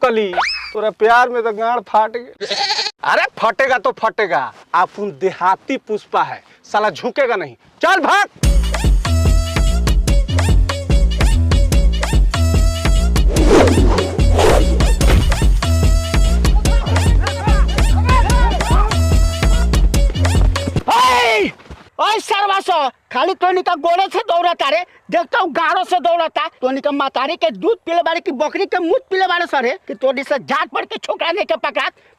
छिपकली, तोरा प्यार में तो गाड़ फाट गए। अरे फटेगा तो फटेगा, अपन देहाती पुष्पा है, साला झुकेगा नहीं। चल भाग। सर्वासो खाली तोनी का गोड़े से दौड़ता रे, देखता हूँ गाड़ों से दौड़ता। तोनी का मातारी के दूध पीले बारे की बकरी के मुंह पीले बारे सरे कि तोनी से जाट पड़ के छोकरा नहीं के पकड़ा